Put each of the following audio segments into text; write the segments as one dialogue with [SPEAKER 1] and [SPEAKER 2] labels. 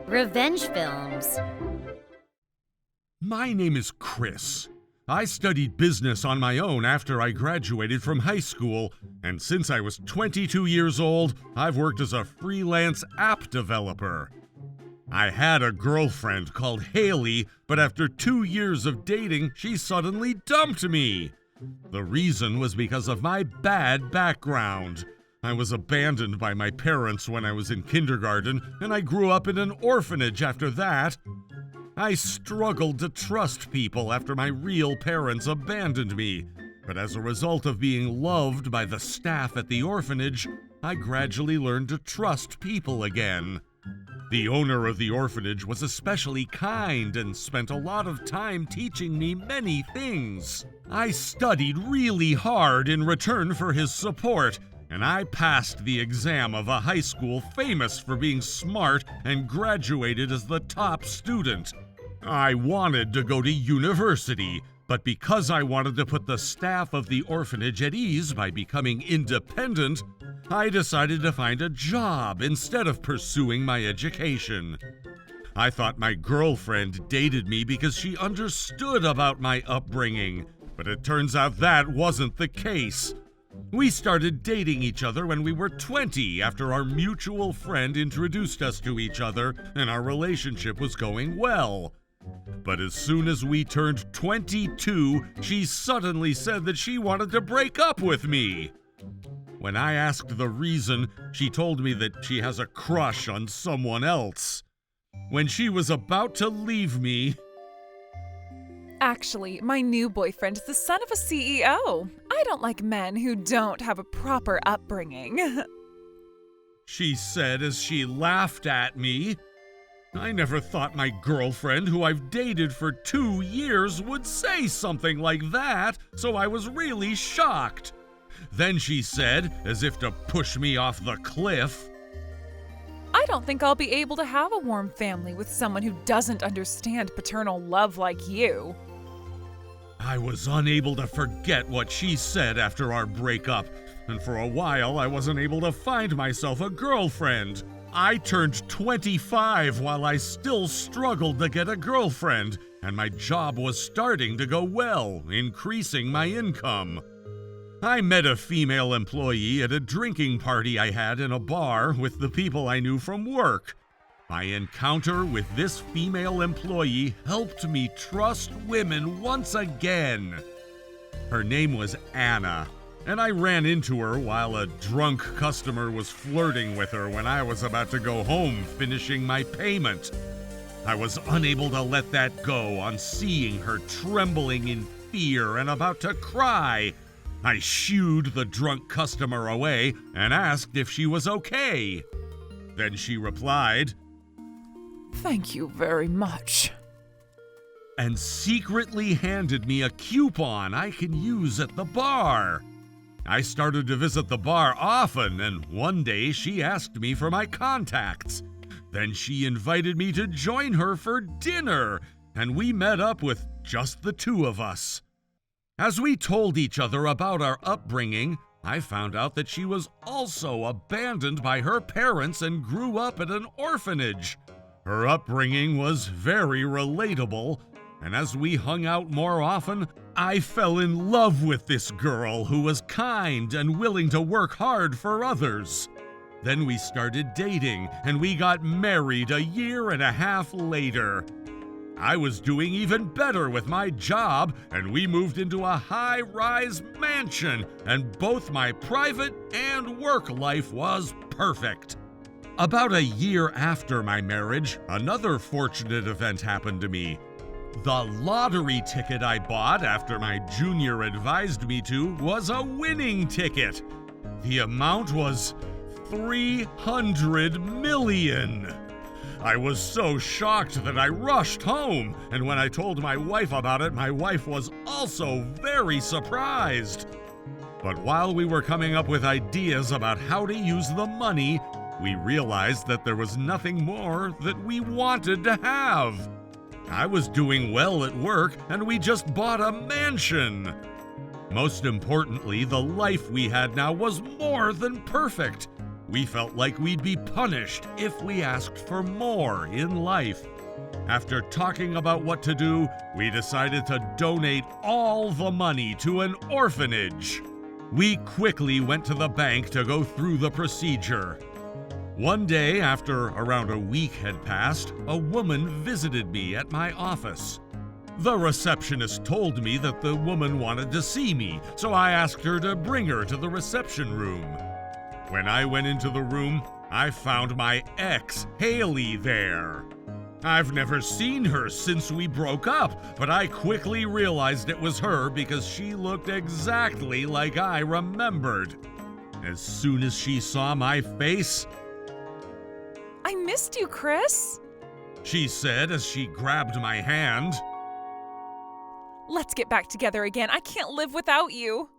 [SPEAKER 1] Revenge films.
[SPEAKER 2] My name is Chris. I studied business on my own after I graduated from high school, and since I was 22 years old, I've worked as a freelance app developer. I had a girlfriend called Haley, but after 2 years of dating, she suddenly dumped me. The reason was because of my bad background. I was abandoned by my parents when I was in kindergarten, and I grew up in an orphanage after that. I struggled to trust people after my real parents abandoned me, but as a result of being loved by the staff at the orphanage, I gradually learned to trust people again. The owner of the orphanage was especially kind and spent a lot of time teaching me many things. I studied really hard in return for his support, and I passed the exam of a high school famous for being smart and graduated as the top student. I wanted to go to university, but because I wanted to put the staff of the orphanage at ease by becoming independent, I decided to find a job instead of pursuing my education. I thought my girlfriend dated me because she understood about my upbringing, but it turns out that wasn't the case. We started dating each other when we were 20 after our mutual friend introduced us to each other and our relationship was going well. But as soon as we turned 22, she suddenly said that she wanted to break up with me. When I asked the reason, she told me that she has a crush on someone else. When she was about to leave me,
[SPEAKER 3] Actually, my new boyfriend is the son of a CEO. I don't like men who don't have a proper upbringing.
[SPEAKER 2] she said as she laughed at me. I never thought my girlfriend, who I've dated for 2 years, would say something like that, so I was really shocked. Then she said, as if to push me off the cliff,
[SPEAKER 3] I don't think I'll be able to have a warm family with someone who doesn't understand paternal love like you.
[SPEAKER 2] I was unable to forget what she said after our breakup, and for a while I wasn't able to find myself a girlfriend. I turned 25 while I still struggled to get a girlfriend, and my job was starting to go well, increasing my income. I met a female employee at a drinking party I had in a bar with the people I knew from work. My encounter with this female employee helped me trust women once again. Her name was Anna, and I ran into her while a drunk customer was flirting with her when I was about to go home finishing my payment. I was unable to let that go on seeing her trembling in fear and about to cry. I shooed the drunk customer away and asked if she was okay. Then she replied,
[SPEAKER 3] Thank you very much.
[SPEAKER 2] and secretly handed me a coupon I can use at the bar. I started to visit the bar often, and one day she asked me for my contacts. Then she invited me to join her for dinner, and we met up with just the two of us. As we told each other about our upbringing, I found out that she was also abandoned by her parents and grew up at an orphanage. Her upbringing was very relatable, and as we hung out more often, I fell in love with this girl who was kind and willing to work hard for others. Then we started dating, and we got married a year and a half later. I was doing even better with my job, and we moved into a high-rise mansion, and both my private and work life was perfect. About a year after my marriage, another fortunate event happened to me. The lottery ticket I bought after my junior advised me to was a winning ticket. The amount was $300 million. I was so shocked that I rushed home, and when I told my wife about it, my wife was also very surprised. But while we were coming up with ideas about how to use the money, we realized that there was nothing more that we wanted to have. I was doing well at work, and we just bought a mansion. Most importantly, the life we had now was more than perfect. We felt like we'd be punished if we asked for more in life. After talking about what to do, we decided to donate all the money to an orphanage. We quickly went to the bank to go through the procedure. One day, after around a week had passed, a woman visited me at my office. The receptionist told me that the woman wanted to see me, so I asked her to bring her to the reception room. When I went into the room, I found my ex, Haley, there. I've never seen her since we broke up, but I quickly realized it was her because she looked exactly like I remembered. As soon as she saw my face,
[SPEAKER 3] I missed you, Chris.
[SPEAKER 2] she said as she grabbed my hand.
[SPEAKER 3] Let's get back together again. I can't live without you.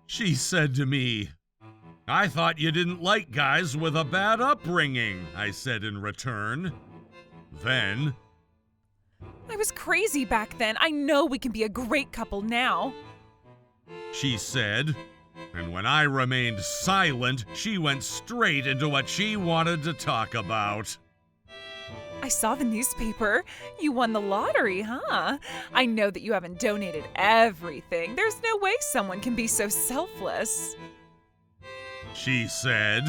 [SPEAKER 2] She said to me, "I thought you didn't like guys with a bad upbringing," I said in return. Then,
[SPEAKER 3] I was crazy back then. I know we can be a great couple now.
[SPEAKER 2] she said, and when I remained silent, she went straight into what she wanted to talk about.
[SPEAKER 3] I saw the newspaper. You won the lottery, huh? I know that you haven't donated everything. There's no way someone can be so selfless.
[SPEAKER 2] She said,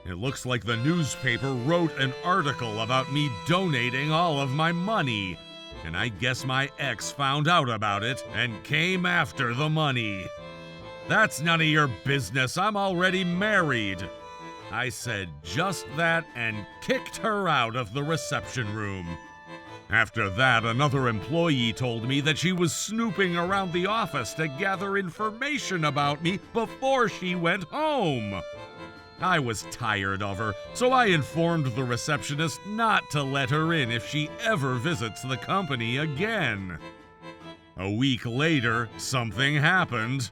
[SPEAKER 2] "It looks like the newspaper wrote an article about me donating all of my money, and I guess my ex found out about it and came after the money. That's none of your business. I'm already married." I said just that and kicked her out of the reception room. After that, another employee told me that she was snooping around the office to gather information about me before she went home. I was tired of her, so I informed the receptionist not to let her in if she ever visits the company again. A week later, something happened.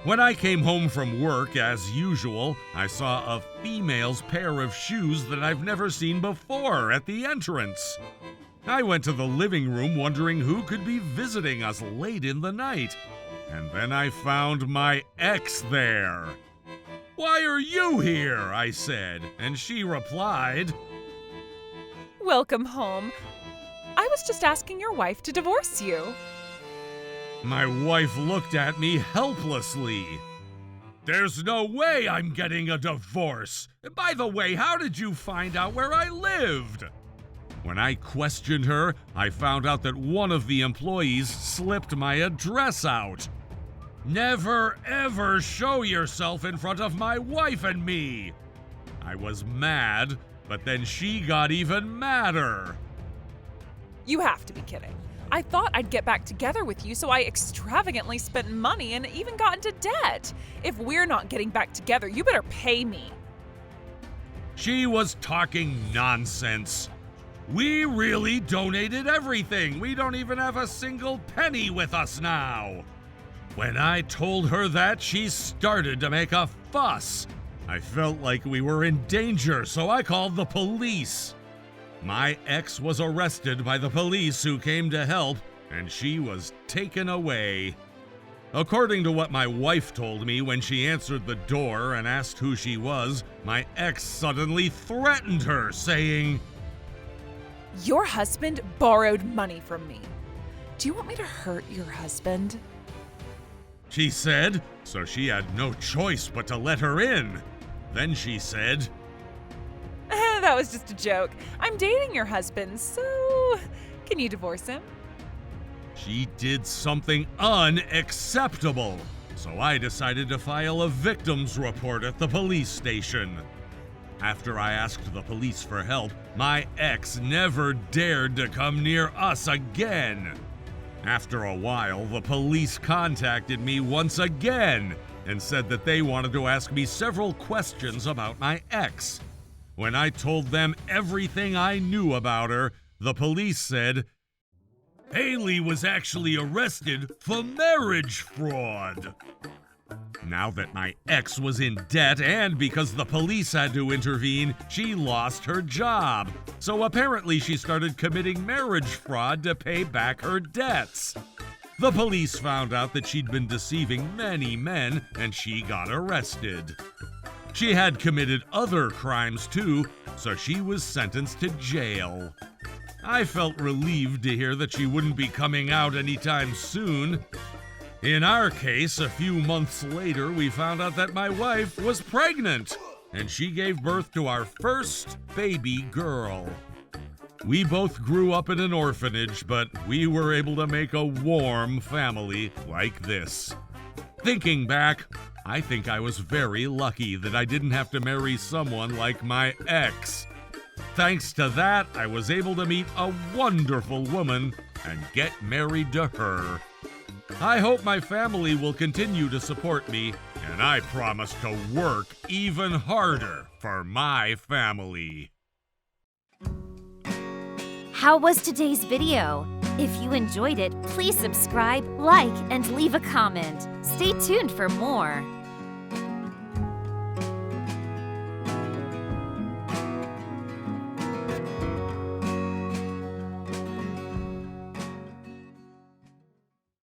[SPEAKER 2] When I came home from work, as usual, I saw a female's pair of shoes that I've never seen before at the entrance. I went to the living room wondering who could be visiting us late in the night, and then I found my ex there. "Why are you here?" I said, and she replied,
[SPEAKER 3] Welcome home. I was just asking your wife to divorce you.
[SPEAKER 2] My wife looked at me helplessly. "There's no way I'm getting a divorce. By the way, how did you find out where I lived?" When I questioned her, I found out that one of the employees slipped my address out. "Never ever show yourself in front of my wife and me." I was mad, but then she got even madder.
[SPEAKER 3] You have to be kidding. I thought I'd get back together with you, so I extravagantly spent money and even got into debt. If we're not getting back together, you better pay me.
[SPEAKER 2] She was talking nonsense. We really donated everything. We don't even have a single penny with us now. When I told her that, she started to make a fuss. I felt like we were in danger, so I called the police. My ex was arrested by the police who came to help, and she was taken away. According to what my wife told me when she answered the door and asked who she was, my ex suddenly threatened her, saying,
[SPEAKER 3] Your husband borrowed money from me. Do you want me to hurt your husband?
[SPEAKER 2] she said, so she had no choice but to let her in. Then she said,
[SPEAKER 3] That was just a joke. I'm dating your husband, so can you divorce him?
[SPEAKER 2] she did something unacceptable, so I decided to file a victim's report at the police station. After I asked the police for help, my ex never dared to come near us again. After a while, the police contacted me once again and said that they wanted to ask me several questions about my ex. When I told them everything I knew about her, the police said, Haley was actually arrested for marriage fraud. Now that my ex was in debt and because the police had to intervene, she lost her job. So apparently she started committing marriage fraud to pay back her debts. The police found out that she'd been deceiving many men, and she got arrested. She had committed other crimes too, so she was sentenced to jail. I felt relieved to hear that she wouldn't be coming out anytime soon. In our case, a few months later, we found out that my wife was pregnant, and she gave birth to our first baby girl. We both grew up in an orphanage, but we were able to make a warm family like this. Thinking back, I think I was very lucky that I didn't have to marry someone like my ex. Thanks to that, I was able to meet a wonderful woman and get married to her. I hope my family will continue to support me, and I promise to work even harder for my family.
[SPEAKER 1] How was today's video? If you enjoyed it, please subscribe, like, and leave a comment. Stay tuned for more.